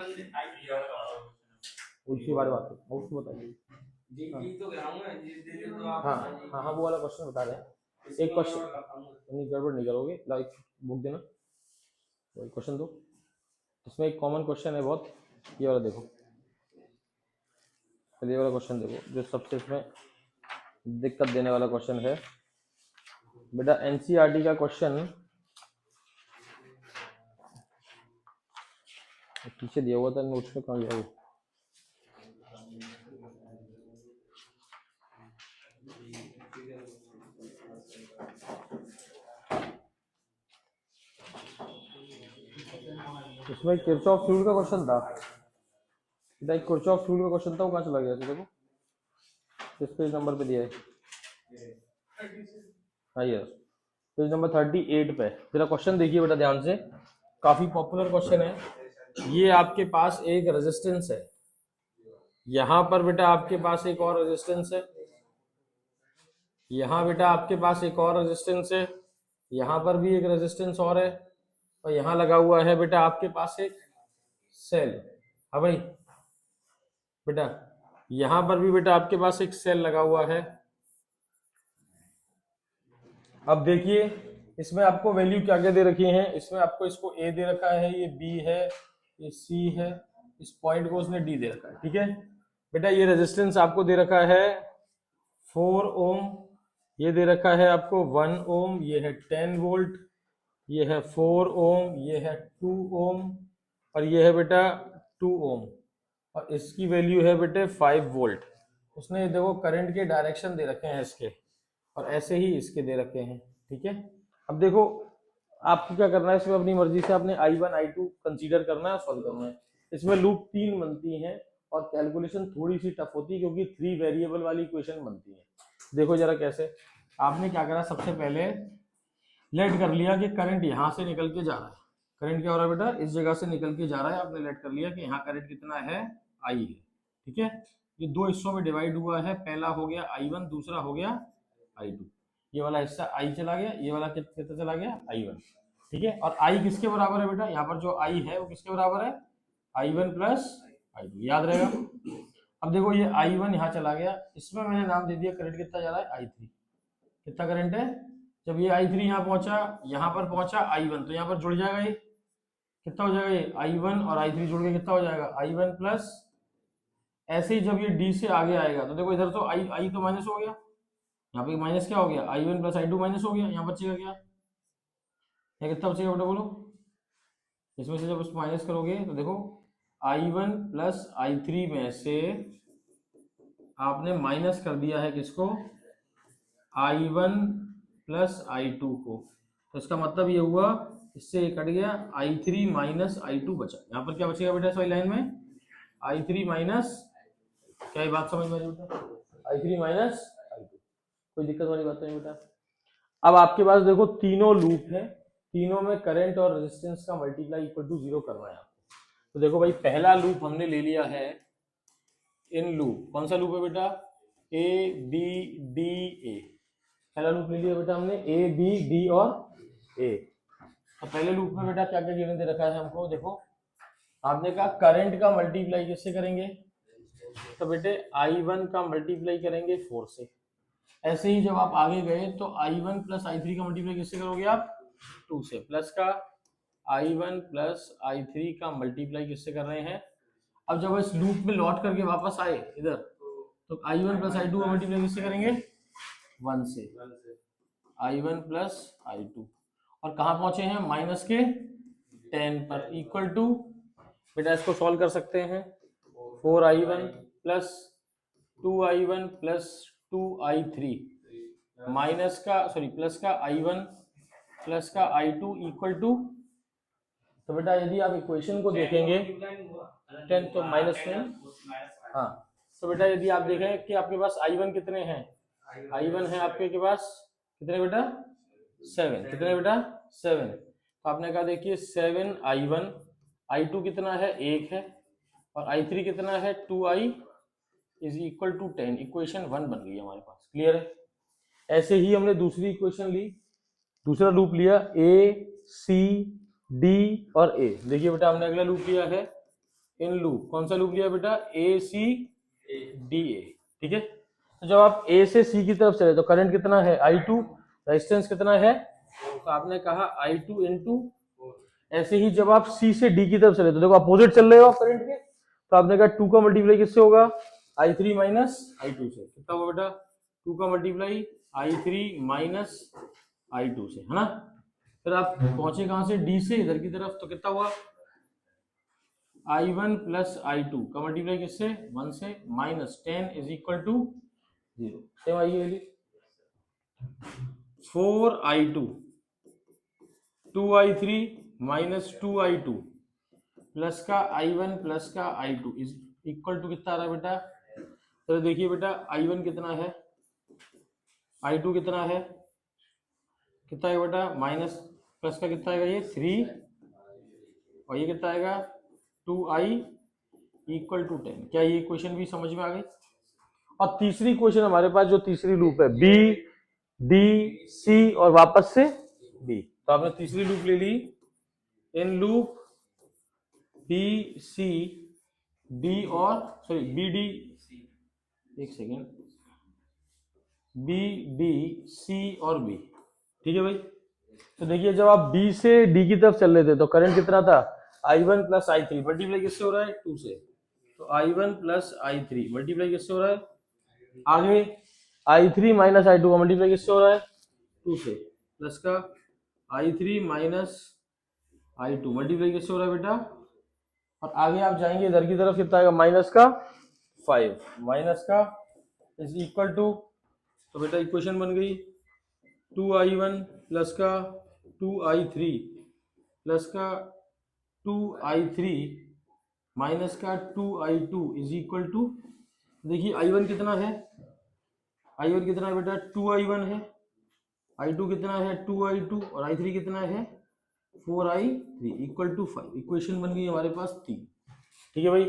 उसके बारे में बात करो, उसको बताइए। हाँ हाँ हाँ, वो वाला क्वेश्चन बता रहे हैं। एक क्वेश्चन नहीं, गड़बड़ नहीं करोगे, लाइक बुक देना, वही क्वेश्चन दो। इसमें एक कॉमन क्वेश्चन है बहुत, ये वाला देखो, ये वाला क्वेश्चन देखो, जो सबसे इसमें दिक्कत देने वाला क्वेश्चन है बेटा। एनसीईआरटी का क्वेश्चन पीछे दिया हुआ था नोट्स में, कहाँ गया वो। इसमें किरचॉफ रूल का क्वेश्चन था बेटा, एक किरचॉफ रूल का क्वेश्चन था, वो कहाँ चला गया था देखो, किस पेज नंबर पे दिया है। हाँ यस, पेज नंबर 38 पे जरा क्वेश्चन देखिए बेटा ध्यान से, काफी पॉपुलर क्वेश्चन है। ये आपके पास एक रेजिस्टेंस है, यहाँ पर बेटा आपके पास एक और रेजिस्टेंस है, यहाँ बेटा आपके पास एक और रेजिस्टेंस है, यहाँ पर भी एक रेजिस्टेंस और है, और यहाँ लगा हुआ है बेटा आपके पास एक सेल। हाँ भाई बेटा, यहाँ पर भी बेटा आपके पास एक सेल लगा हुआ है। अब देखिए इसमें आपको वैल्यू क्या क्या दे रखी है, इसमें आपको इसको ए दे रखा है, ये बी है, ये सी है, इस पॉइंट को उसने डी दे रखा है, ठीक है बेटा। ये रेजिस्टेंस आपको दे रखा है 4 ओम, ये दे रखा है आपको 1 ओम, ये है 10 वोल्ट, ये है 4 ओम, ये है 2 ओम, और ये है बेटा 2 ओम, और इसकी वैल्यू है बेटे 5 वोल्ट। उसने देखो करंट के डायरेक्शन दे रखे हैं इसके, और ऐसे ही इसके दे रखे हैं, ठीक है। अब देखो आपको क्या करना है, इसमें अपनी मर्जी से आपने I1 I2 कंसीडर करना है, सॉल्व करना है। इसमें लूप 3 बनती हैं, और कैलकुलेशन थोड़ी सी टफ होती है क्योंकि 3 वेरिएबल वाली इक्वेशन बनती है। देखो जरा कैसे, आपने क्या करा, सबसे पहले लेट कर लिया कि करंट यहाँ से निकल के जा रहा है। करंट क्या हो रहा है बेटा, इस जगह से निकल के जा रहा है, आपने लेट कर लिया कि यहाँ करंट कितना है, I है, ठीक है। ये 2 हिस्सों में डिवाइड हुआ है, पहला हो गया I1, दूसरा हो गया I2। ये वाला हिस्सा I चला गया, ये वाला कितना चला गया, I1, ठीक है। और I किसके बराबर है बेटा, यहाँ पर जो I है वो किसके बराबर है, I1 प्लस I2, याद रहेगा। अब देखो ये I1 यहाँ चला गया, इसमें मैंने नाम दे दिया करंट कितना जा रहा है, I3। कितना करंट है, जब ये I3 यहाँ पहुंचा, यहाँ पर पहुंचा I1, तो यहाँ पर जुड़ जाएगा, ये कितना हो जाएगा, ये I1 और I3 जुड़ के कितना हो जाएगा, I1 प्लस, ऐसे ही जब ये D से आगे आएगा तो देखो इधर तो I तो माइनस हो गया, यहाँ पे माइनस क्या हो गया, I1 प्लस I2 माइनस हो गया, यहाँ बचेगा क्या, यहाँ कितना बचेगा बेटा बोलो। इसमें से जब उसको माइनस करोगे तो देखो I1 प्लस I3 में से आपने माइनस कर दिया है किसको, I1 प्लस I2 को। तो इसका मतलब ये हुआ, इससे ये कट गया, I3 माइनस I2 बचा। यहाँ पर क्या बचेगा बेटा इस वाली लाइन में, I3 माइनस, क्या ये बात समझ में आ रही बेटा, I3 माइनस I2, कोई दिक्कत वाली बात नहीं बेटा। अब आपके पास देखो तीनों लूप है, तीनों में करंट और रेजिस्टेंस का मल्टीप्लाई इक्वल टू 0 करना है आपको। तो देखो भाई पहला लूप हमने ले लिया है इन लूप, कौन सा लूप है बेटा, ए बी डी ए, पहला लूप ले लिया बेटा हमने ए बी डी और ए। तो पहले लूप में बेटा क्या क्या गिवन दे रखा है हमको, देखो आपने कहा करंट का मल्टीप्लाई किससे करेंगे, तो बेटे I1 का मल्टीप्लाई करेंगे 4 से। ऐसे ही जब आप आगे गए तो I1 प्लस I3 का मल्टीप्लाई किससे करोगे आप, 2 से, प्लस का I1 प्लस I3 का मल्टीप्लाई किससे कर रहे हैं। अब जब इस लूप में लौट करके वापस आए इधर, तो I1 प्लस I2 का मल्टीप्लाई किससे करेंगे, 1 से, I1 प्लस I2, और कहाँ पहुंचे हैं, माइनस के 10 पर, इक्वल टू, बेटा इसको सॉल्व कर सकते हैं, 4I1 plus 2I1 plus 2I3 minus का सॉरी प्लस का I1 प्लस का I2 इक्वल टू, तो बेटा यदि आप इक्वेशन को देखेंगे 10 तो माइनस में, हाँ, तो बेटा यदि आप देखें कि आपके पास I1 कितने हैं, I1 है आपके के पास कितने बेटा, 7, कितने बेटा 7, तो आपने कहा देखिए 7I1, I2 कितना है 1 है, और I3 कितना है 2I is equal to 10, equation 1 बन गई हमारे पास, क्लियर है। ऐसे ही हमने दूसरी इक्वेशन ली, दूसरा लूप लिया ए सी डी और ए। देखिए बेटा हमने अगला लूप लिया है इन लूप, कौन सा लूप लिया बेटा, ए सी डी ए, ठीक है। तो जब आप ए से सी की तरफ चले तो करंट कितना है I2, रेजिस्टेंस कितना है, तो आपने कहा I2 इंटू, ऐसे ही जब आप सी से डी की तरफ चले तो देखो अपोजिट चल रहे हो आप करंट के, तो आपने कहा 2 का मल्टीप्लाई किससे होगा, I3 माइनस I2 से, कितना होगा बेटा, 2 का मल्टीप्लाई I3 माइनस I2 से, है ना। फिर आप पहुंचे कहां से, डी से इधर की तरफ, तो कितना हुआ, I1 प्लस I2 का मल्टीप्लाई किससे, 1 से, minus 10 is equal to 0, same आइए 4I2 2I3 minus 2I2 plus का I1 प्लस का I2 इज इक्वल टू कितना आ रहा है बेटा, तो देखिए बेटा I1 कितना है, I2 कितना है, कितना है बेटा, माइनस प्लस का कितना आएगा ये 3, और ये कितना आएगा 2I इक्वल टू 10। क्या ये इक्वेशन भी समझ में आ गई। और तीसरी इक्वेशन हमारे पास जो तीसरी लूप है बी डी सी और वापस से बी, तो आपने तीसरी लूप ले ली इन लूप बी सी डी और सॉरी बी डी, एक सेकेंड, बी डी सी और बी, ठीक है भाई। तो देखिए जब आप बी से डी की तरफ चल रहे थे तो करंट कितना था, I1 प्लस I3 मल्टीप्लाई किससे हो रहा है 2 से, तो I1 प्लस I3 मल्टीप्लाई किससे हो रहा है, आगे I3 माइनस I2 का मल्टीप्लाई किससे हो रहा है 2 से, प्लस का I3 माइनस I2 मल्टीप्लाई किससे हो रहा है बेटा, और आगे आप जाएंगे इधर की तरफ कितना आएगा, माइनस का 5, माइनस का इज इक्वल टू, तो बेटा इक्वेशन बन गई 2I1 प्लस का 2I3 प्लस का 2I3 माइनस का 2I2 इज इक्वल टू, देखिए I1 कितना है, I1 कितना है बेटा 2I1 है, I2 कितना है 2I2 और I3 कितना है 4I3 इक्वल टू 5, इक्वेशन बन गई हमारे पास 3, ठीक है भाई।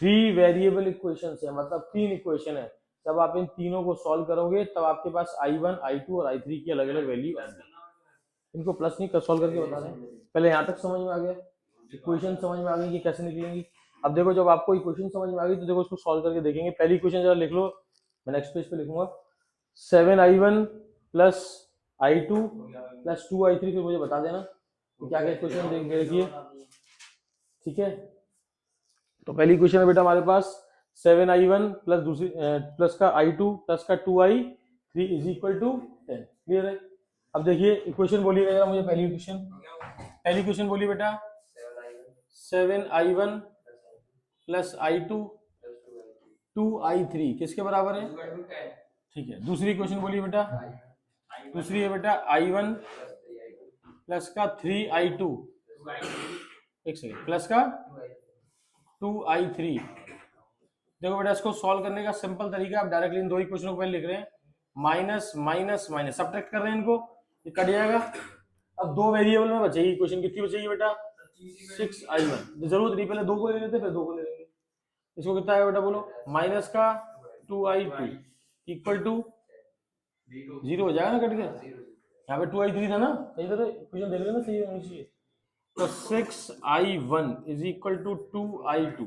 3 वेरिएबल इक्वेशन है, मतलब 3 इक्वेशन है, जब आप इन तीनों को सॉल्व करोगे तब आपके पास I1 I2 और I3 की अलग अलग वैल्यू आएगी। इनको प्लस नहीं कर सॉल्व करके बता रहे हैं, पहले यहाँ तक समझ में आ गया, इक्वेशन समझ में आ गई कि कैसे निकलेंगी। अब देखो जब आपको इक्वेशन समझ में आ गई तो देखो उसको सॉल्व करके देखेंगे। पहली इक्वेशन जरा लिख लो, मैं नेक्स्ट पेज पे लिखूंगा 7I1 plus I2 plus 2I3, फिर मुझे बता देना कि क्या क्या इक्वेशन देखिए, ठीक है। तो पहली इक्वेशन है बेटा हमारे पास 7I1 प्लस दूसरी प्लस का I2 प्लस का 2I3 is equal to 10, clear है। अब देखिए इक्वेशन बोलिएगा मुझे, पहली इक्वेशन बोलिए बेटा 7I1 प्लस I2 2I3 किसके बराबर है? ठीक है, दूसरी क्वेश्चन बोलिए बेटा। दूसरी है बेटा I1 प्लस का 3I2, एक सेकेंड, प्लस का 2I3। देखो बेटा, इसको सॉल्व करने का सिंपल तरीका, आप डायरेक्टली इन दो ही क्वेश्चनों को पहले लिख रहे हैं, माइनस माइनस माइनस सब्ट्रैक्ट कर रहे हैं इनको, ये कट जाएगा। अब दो वेरिएबल में बचेगी क्वेश्चन, कितनी बचेगी बेटा? 6I1। जरूरत नहीं, पहले दो को ले लेते फिर दो को ले लेंगे। इसको कितना आएगा बेटा बोलो? माइनस का 2I2 इक्वल टू 0 हो जाएगा ना, कट गया। यहाँ पे 2I3 था ना, इधर क्वेश्चन देख लेना, सही होनी चाहिए। तो 6I1 is equal to 2I2,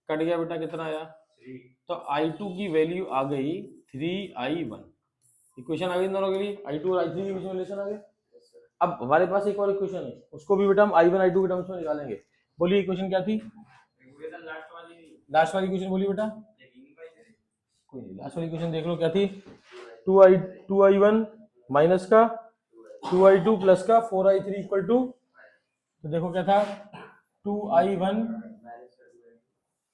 cut गया बेटा, कितना आया? तो I2 की वैल्यू आ गई 3I1। इक्वेशन आ गई दोनों के लिए, I2 और I3 के बीच में रिलेशन आ गया। अब हमारे पास एक और इक्वेशन है, उसको भी बेटा हम I1 I2 के टर्म्स में निकालेंगे। बोलिए इक्वेशन क्या थी? लास्ट वाली इक्वेशन बोलिए बेटा। कोई नहीं, लास्ट वाली इक्वेशन देख लो क्या थी। 2I1 माइनस का 2I2 प्लस का 4I3 इक्वल टू, तो देखो क्या था, 2I1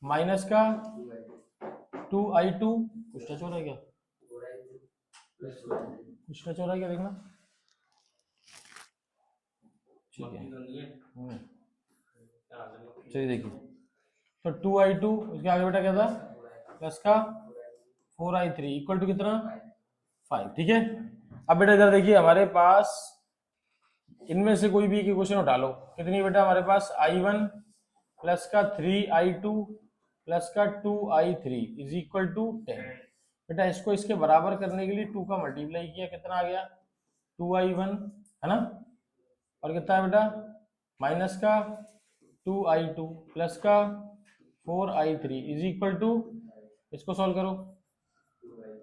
माइनस का 2I2, कुछ टच हो रहा है क्या? कुछ टच हो रहा है क्या, देखना। ठीक है, चलिए देखिए, तो 2I2 उसके आगे बेटा क्या था, प्लस का 4I3 इक्वल टू कितना? 5। ठीक है, अब बेटा इधर देखिए, हमारे पास इनमें से कोई भी एक इक्वेशन उठा लो। कितनी बेटा हमारे पास? I1 प्लस का 3I2 प्लस का 2I3 इज इक्वल टू 10। बेटा इसको इसके बराबर करने के लिए 2 का मल्टीप्लाई किया, कितना आ गया? 2I1 है ना, और कितना है बेटा? माइनस का 2I2 प्लस का 4I3 इज इक्वल टू, इसको सॉल्व करो,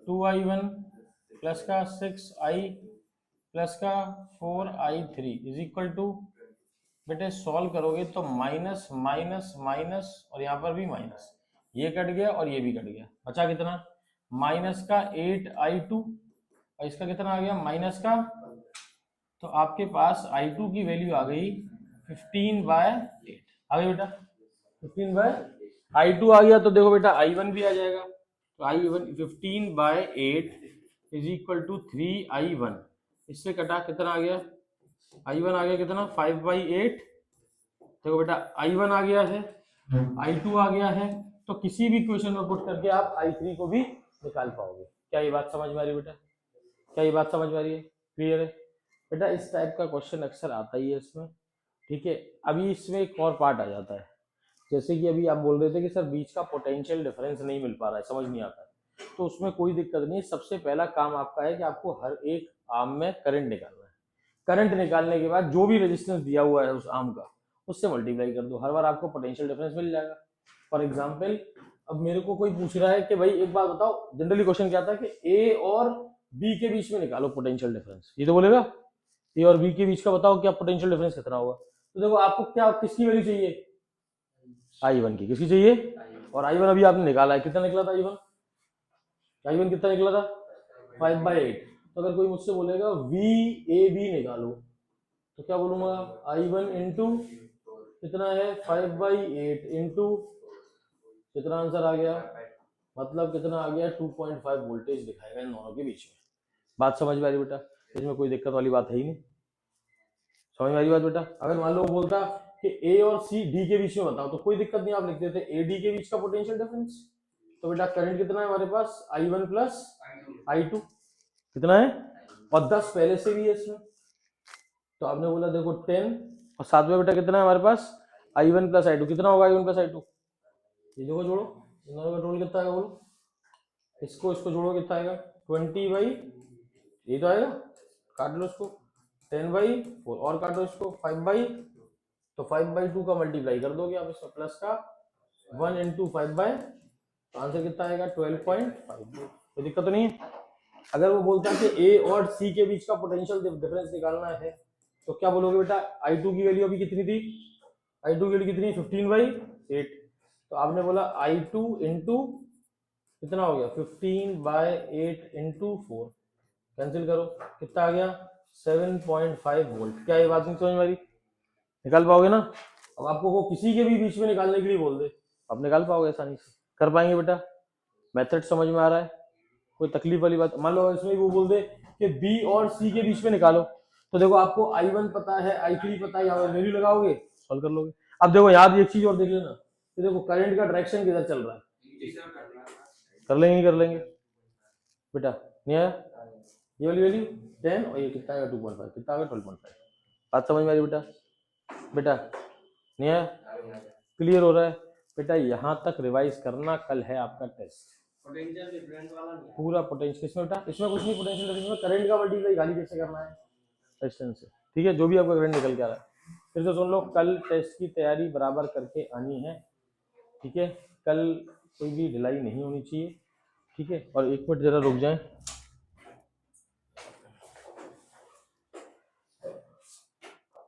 2I1 प्लस का 6I प्लस का 4I3 इज इक्वल टू, बेटे सॉल्व करोगे तो माइनस माइनस माइनस और यहाँ पर भी माइनस, ये कट गया और ये भी कट गया, बचा कितना? माइनस का 8I2 और इसका कितना आ गया? माइनस का, तो आपके पास I2 की वैल्यू आ गई 15/8। आ गई बेटा 15/, I2 आ गया तो देखो बेटा I1 भी आ जाएगा, तो I1 15/8 is equal to 3I1। इससे कटा कितना आ गया? I1 आ गया कितना? 5/8। देखो बेटा I1 आ गया है, I2 आ गया है, तो किसी भी क्वेश्चन में पुट करके आप I3 को भी निकाल पाओगे। क्या ये बात समझ में आ रही है बेटा? क्या ये बात समझ में आ रही है? क्लियर है बेटा? इस टाइप का क्वेश्चन अक्सर आता ही है इसमें। ठीक है, अभी इसमें एक और पार्ट आ जाता है, जैसे कि अभी आप बोल रहे थे कि सर बीच का पोटेंशियल डिफरेंस नहीं मिल पा रहा है, समझ नहीं आता है, तो उसमें कोई दिक्कत नहीं। सबसे पहला काम आपका है कि आपको हर एक आर्म में करंट निकालना है। करंट निकालने के बाद जो भी रेजिस्टेंस दिया हुआ है उस आर्म का, उससे मल्टीप्लाई कर दो, हर बार आपको पोटेंशियल डिफरेंस मिल जाएगा। फॉर एग्जाम्पल, अब मेरे को कोई पूछ रहा है कि भाई एक बात बताओ, जनरली क्वेश्चन क्या था कि ए और बी के बीच में निकालो पोटेंशियल डिफरेंस, ये तो बोलेगा ए और बी के बीच का बताओ क्या पोटेंशियल डिफरेंस कितना होगा। तो देखो आपको क्या, किसकी वैल्यू चाहिए? I1 की। किसकी चाहिए? और I1 अभी आपने निकाला है, कितना निकला था I1 कितना निकला था? 5/8। तो अगर कोई मुझसे बोलेगा VAB निकालो, तो क्या बोलूंगा? I1 इंटू कितना है? 5/8 इंटू कितना आंसर आ गया, मतलब कितना आ गया? 2.5 वोल्टेज दिखाएगा इन दोनों के बीच में। बात समझ में आ रही बेटा? इसमें कोई दिक्कत वाली बात है ही नहीं। समझ में आ रही बात बेटा? अगर मान लो बोलता कि ए और सी डी के बीच में बताओ, तो कोई दिक्कत नहीं, आप लिख देते ए डी के बीच का पोटेंशियल डिफरेंस। तो बेटा करंट कितना है हमारे पास? I1 प्लस I2 कितना है? और 10 पहले से भी है इसमें, तो आपने बोला देखो 10, और साथ में बेटा कितना है हमारे पास? I1 प्लस I2 कितना होगा? I1 प्लस I2, ये देखो जोड़ो, इन दोनों का टोटल कितना आएगा बोलो, इसको इसको जोड़ो, कितना आएगा? 20/, ये तो आएगा, काट लो इसको, 10/4 और काटो इसको 5/, तो 5/2 का मल्टीप्लाई कर दोगे आप इसका, प्लस का 1 इंटू 5/, तो आंसर कितना आएगा? 12.5। कोई दिक्कत तो नहीं है? अगर वो बोलता है कि ए और सी के बीच का पोटेंशियल डिफरेंस निकालना है, तो क्या बोलोगे बेटा? I2 की वैल्यू अभी कितनी थी? I2 की वैल्यू कितनी? 15/8। तो आपने बोला I2 इंटू कितना हो गया? 15/8 इंटू 4, कैंसिल करो, कितना आ गया? 7.5 वोल्ट। क्या ये बात नहीं समझ में आ रही? निकाल पाओगे ना? अब आपको वो किसी के भी बीच में निकालने के लिए बोल दे, आप निकाल पाओगे आसानी से, कर पाएंगे बेटा? मेथड समझ में आ रहा है? कोई तकलीफ वाली बात? मान लो इसमें वो बोल दे कि बी और सी के बीच में निकालो, तो देखो आपको I1 पता है, I3 पता है, यहाँ पर वैल्यू लगाओगे सॉल्व कर लोगे। अब देखो यहाँ एक चीज और देख लेना, कि देखो करंट का डायरेक्शन किधर चल रहा है, कर लेंगे नहीं कर लेंगे बेटा? नहीं आया? ये वाली वैल्यू 10 और ये कितना आएगा 2.5, कितना आएगा 12.5। बात समझ में आ रही बेटा? बेटा नहीं आया? क्लियर हो रहा है बेटा? यहाँ तक रिवाइज करना, कल है आपका टेस्ट। पोटेंशियल डिफरेंस वाला नहीं, पूरा पोटेंशियल इसमें बेटा, इसमें कुछ नहीं, पोटेंशियल डिफरेंस में करंट का मल्टीप्लाई खाली कैसे करना है रेजिस्टेंस से, ठीक है? जो भी आपका करंट निकल के आ रहा है। फिर से सुन लो, कल टेस्ट की तैयारी बराबर करके आनी है, ठीक है? कल कोई भी ढिलाई नहीं होनी चाहिए, ठीक है? और एक मिनट जरा रुक जाएं।